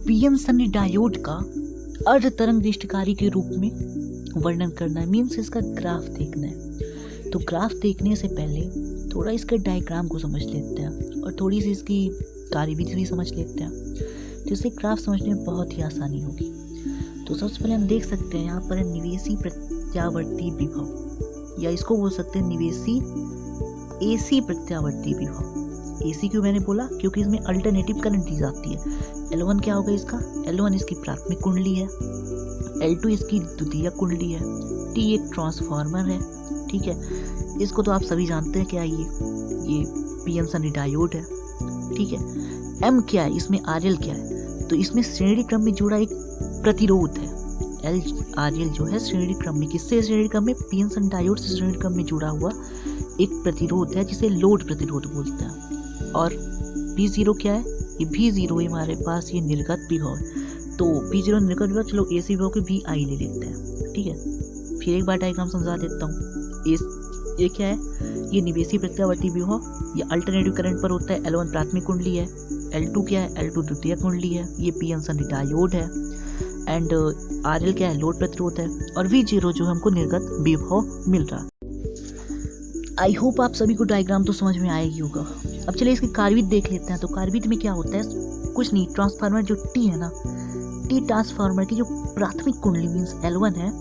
PN Sunny diode का अर्ध तरंग दृष्टिकारी के रूप में वर्णन करना है, मीन्स इसका ग्राफ देखना है। तो ग्राफ देखने से पहले थोड़ा इसके डायग्राम को समझ लेते हैं और थोड़ी सी इसकी कार्यविधि भी समझ लेते हैं, जिससे ग्राफ समझने में बहुत ही आसानी होगी। तो सबसे पहले हम देख सकते हैं यहाँ पर है निवेशी प्रत्यावर्ती विभव, या इसको बोल सकते हैं निवेशी एसी प्रत्यावर्ती विभव। एसी क्यों मैंने बोला? क्योंकि इसमें अल्टरनेटिव करंट दी जाती है। L1 क्या होगा इसका? L1 इसकी प्राथमिक कुंडली है, L2 इसकी द्वितीयक कुंडली है, T एक ट्रांसफार्मर है। ठीक है, इसको तो आप सभी जानते हैं क्या ये पीएन सनी डायोड है। ठीक है, M क्या है इसमें? RL क्या है? तो इसमें श्रेणी क्रम में जुड़ा एक प्रतिरोध है। RL जो है श्रेणी क्रम में, किससे श्रेणी क्रम में? पीएन सनी डायोड से श्रेणी क्रम में जुड़ा हुआ एक प्रतिरोध है जिसे लोड प्रतिरोध बोलते हैं। और V0 क्या है? ये V0 हमारे पास ये निर्गत विभव है। तो V0 निर्गत विभव, चलो AC विभव के VI ले लेते हैं। ठीक है, फिर एक बार डायग्राम समझा देता हूँ। ये क्या है? ये निवेशी प्रत्यावर्ती विभव, ये अल्टरनेटिव करंट पर होता है। L1 प्राथमिक कुंडली है, L2 क्या है? L2 द्वितीयक कुंडली है, ये पीएन सनी डायोड है। एंड RL क्या है? लोड प्रतिरोध है। और V0 जो हमको निर्गत विभव मिल रहा है। आई होप आप सभी को डायग्राम तो समझ में आएगी होगा। अब चलिए इसकी कार्यविधि देख लेते हैं। तो कार्यविधि में क्या होता है? कुछ नहीं, ट्रांसफार्मर जो T है ना, T ट्रांसफार्मर की जो प्राथमिक कुंडली मीन्स L1 है,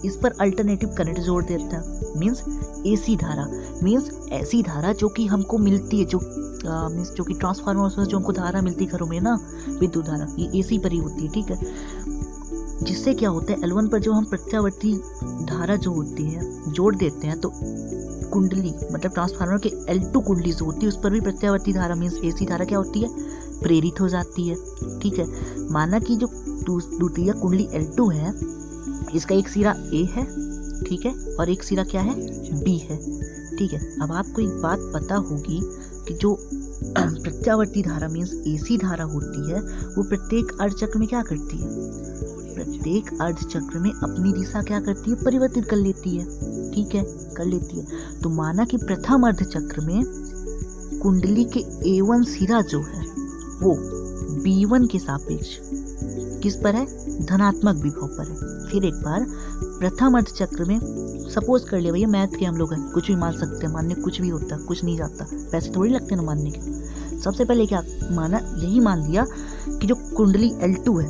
इस पर अल्टरनेटिव करंट जोड़ देता है, मीन्स AC धारा, मीन्स ऐसी धारा जो कि हमको मिलती है, जो मीन्स जो कि ट्रांसफार्मर से जो हमको धारा मिलती है घरों में ना, विद्युत धारा, ये AC पर ही होती है। ठीक है, जिससे क्या होता है L1 पर जो हम प्रत्यावर्ती धारा जो होती है जोड़ देते हैं, तो कुंडली मतलब ट्रांसफार्मर के L2 कुंडली जो होती है उस पर भी प्रत्यावर्ती धारा मीन्स AC धारा क्या होती है? प्रेरित हो जाती है। ठीक है, माना कि जो द्वितीय कुंडली L2 है, इसका एक सिरा A है, ठीक है, और एक सिरा क्या है? B है। ठीक है, अब आपको एक बात पता होगी कि जो प्रत्यावर्ती धारा मीन्स AC धारा होती है वो प्रत्येक अर्धचक्र में क्या करती है? प्रत्येक अर्धचक्र में अपनी दिशा क्या करती है? परिवर्तित कर लेती है। ठीक है, कर लेती है। तो माना कि प्रथम अर्धचक्र में कुंडली के A1 सिरा जो है वो B1 के सापेक्ष किस पर है? धनात्मक विभव पर है। फिर एक बार प्रथम अर्धचक्र में सपोज कर ले भैया, मैथ के हम लोग हैं, कुछ भी मान सकते हैं, मानने कुछ भी होता है, कुछ नहीं जाता, पैसे थोड़ी लगते ना मानने के। सबसे पहले क्या माना? यही मान लिया कि जो कुंडली L2 है,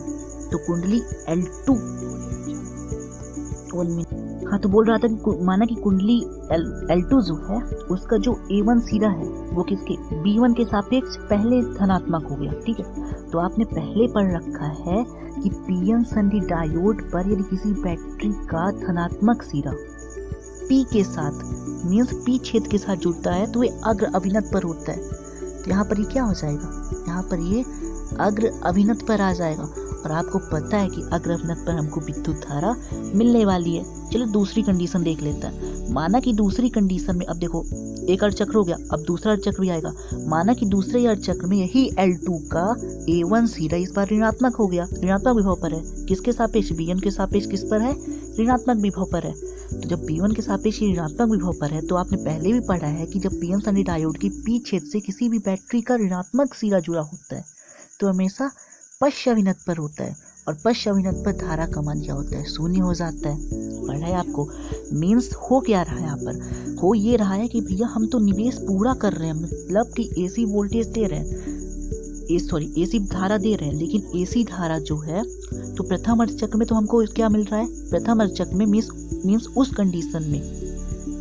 तो कुंडली L2 हाँ, तो बोल रहा था कि माना कि कुंडली L2 जो है उसका जो A1 सिरा है वो किसके? B1 के सापेक्ष पहले धनात्मक हो गया। ठीक है, तो आपने पहले पढ़ रखा है कि पीएन सनी डायोड पर यदि किसी बैटरी का धनात्मक सिरा P के साथ मीन्स P क्षेत्र के साथ जुड़ता है तो ये अग्र अभिनत पर होता है। तो यहाँ पर ये क्या हो जाएगा? यहाँ पर ये अग्र अभिनत पर आ जाएगा। और आपको पता है कि अग्र अभिनत पर हमको विद्युत धारा मिलने वाली है। चलो दूसरी कंडीशन देख लेते हैं। माना कि दूसरी कंडीशन में, अब देखो एक अर्धचक्र हो गया, अब दूसरा अर्धचक्र भी आएगा। माना कि दूसरे अर्धचक्र में यही L2 का A1 सिरा इस बार ऋणात्मक हो गया, ऋणात्मक विभव पर है। किसके सापेक्ष? B1 के सापेक्ष किस पर है? ऋणात्मक विभव पर है। तो जब B1 के सापेक्ष ऋणात्मक विभव पर है तो आपने पहले भी पढ़ा है कि जब पीएन सनी डायोड की P क्षेत्र से किसी भी बैटरी का ऋणात्मक सिरा जुड़ा होता है तो हमेशा पश्च अभिनत पर होता है, और पश्च अभिनत पर धारा का मान क्या होता है? शून्य हो जाता है। पढ़ा है आपको। मीन्स हो क्या रहा है यहाँ पर? हो ये रहा है कि भैया हम तो निवेश पूरा कर रहे हैं, मतलब कि AC वोल्टेज दे रहे हैं, AC धारा दे रहे हैं, लेकिन AC धारा जो है तो प्रथम अर्धचक्र में तो हमको क्या मिल रहा है? प्रथम अर्धचक्र में मीन्स उस कंडीशन में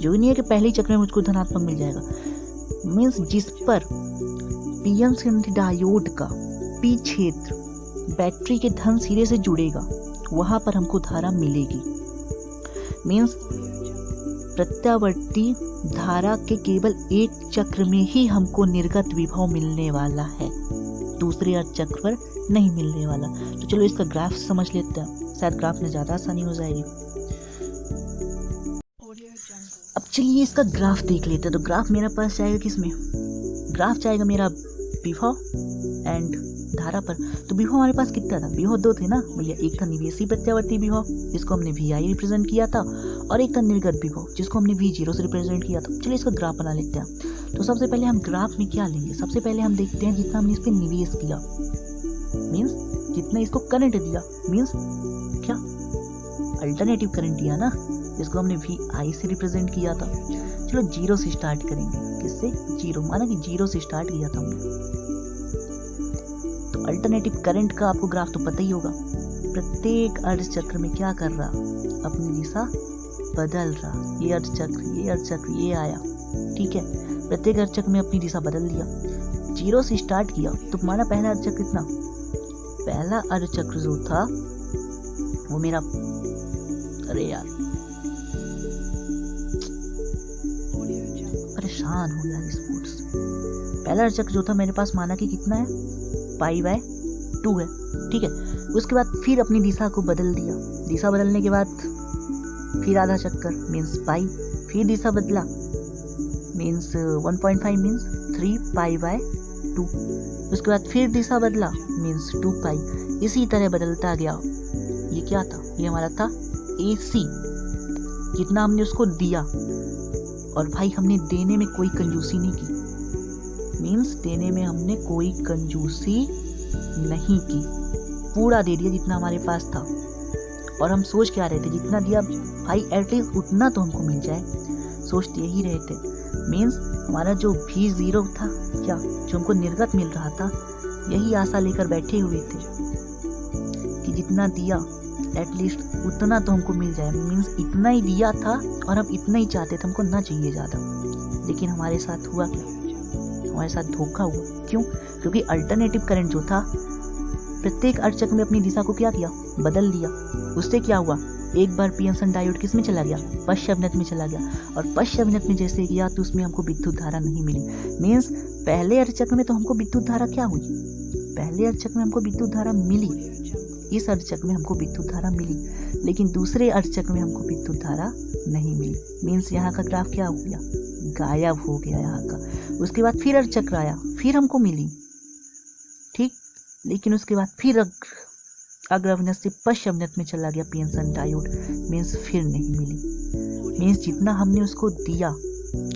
जो नहीं है कि पहले चक्र में मुझको धनात्मक मिल जाएगा, मीन्स जिस पर पीएन सनी डायोड का P क्षेत्र बैटरी के धन सिरे से जुड़ेगा वहां पर हमको धारा मिलेगी। मीन्स प्रत्यावर्ती धारा के केवल एक चक्र में ही हमको निर्गत विभव मिलने वाला है, दूसरे अर्धचक्र पर नहीं मिलने वाला। तो चलो इसका ग्राफ समझ लेते हैं, शायद ग्राफ में ज्यादा आसानी हो जाएगी। अब चलिए इसका ग्राफ देख लेते हैं। तो ग्राफ मेरे पास जाएगा किसमें? ग्राफ जाएगा मेरा विभव एंड धारा पर। तो विभव हमारे पास कितना था? विभव दो थे ना भैया, एक था निवेशी प्रत्यावर्ती विभव जिसको हमने VI रिप्रेजेंट किया था, और एक था निर्गत विभव जिसको हमने V0 से रिप्रेजेंट किया था। चलिए इसका ग्राफ बना लेते हैं। तो सबसे पहले हम ग्राफ में क्या लेंगे, सबसे पहले हम देखते हैं जितना हमने इस पर निवेश किया, मीन्स जितना इसको करंट दिया, मीन्स क्या अल्टरनेटिव करंट दिया ना, जिसको हमने VI से रिप्रेजेंट किया था। चलो जीरो से स्टार्ट करेंगे, किससे, जीरो, माना कि जीरो से स्टार्ट किया था हमने। तो अल्टरनेटिव करंट का आपको ग्राफ तो पता ही होगा, प्रत्येक अर्ध चक्र में क्या कर रहा, अपनी दिशा बदल रहा, ये अर्ध चक्र ये आया, ठीक है, प्रत्येक अर्ध चक्र में अपनी दिशा बदल दिया। जीरो से स्टार्ट किया तो हमारा पहला अर्ध चक्र कितना, पहला अर्ध चक्र जो था वो मेरा, अरे यार परेशान हो गया इस फूड से। पहला अर्ध चक्र जो था मेरे पास माना कि कितना है, π/2 है, ठीक है। उसके बाद फिर अपनी दिशा को बदल दिया, दिशा बदलने के बाद फिर आधा चक्कर मीन्स पाई, फिर दिशा बदला मीन्स 1.5 मीन्स 3π/2, उसके बाद फिर दिशा बदला मीन्स 2π, इसी तरह बदलता गया। ये क्या था, ये हमारा था AC, जितना हमने उसको दिया, और भाई हमने देने में कोई कंजूसी नहीं की, मीन्स देने में हमने कोई कंजूसी नहीं की, पूरा दे दिया जितना हमारे पास था। और हम सोच क्या रहे थे, जितना दिया भाई एटलीस्ट उतना तो हमको मिल जाए, सोचते यही रहे थे। मीन्स हमारा जो V0 था, क्या जो हमको निर्गत मिल रहा था, यही आशा लेकर बैठे हुए थे कि जितना दिया एटलीस्ट उतना तो हमको मिल जाए, मीन्स इतना ही दिया था और हम इतना ही चाहते थे, हमको ना चाहिए ज़्यादा। लेकिन हमारे साथ हुआ क्या, हमारे साथ धोखा हुआ। क्यों, क्योंकि अल्टरनेटिव करंट जो था प्रत्येक अर्ध चक्र में अपनी दिशा को क्या किया, बदल दिया। उससे क्या हुआ, एक बार पी जंक्शन डायोड किस में चला गया, पश्च अवनत में चला गया, और पश्च अवनत में जैसे गया तो उसमें हमको विद्युत धारा नहीं मिली। मीन्स पहले अर्ध चक्र में तो हमको विद्युत धारा क्या हुई, पहले अर्ध चक्र में हमको विद्युत धारा मिली, इस अर्ध चक्र में हमको विद्युत धारा मिली, लेकिन दूसरे अर्ध चक्र में हमको विद्युत धारा नहीं मिली। मीन्स यहाँ का ग्राफ क्या हो गया, गायब हो गया यहाँ का। उसके बाद फिर अर्ध चक्र आया, फिर हमको मिली, ठीक, लेकिन उसके बाद फिर अग्रअवनत से पश्च अवनत में चला गया पी जंक्शन डायोड, मीन्स फिर नहीं मिली। मीन्स जितना हमने उसको दिया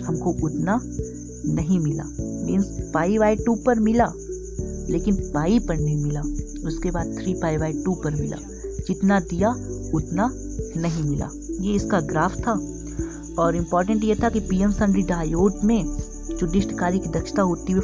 हमको उतना नहीं मिला, मीन्स π/2 पर मिला लेकिन पाई पर नहीं मिला। उसके बाद 3π/2 पर मिला, जितना दिया उतना नहीं मिला। ये इसका ग्राफ था। और इम्पॉर्टेंट ये था कि पी जंक्शन डायोड में जो डिस्टकारी की दक्षता होती है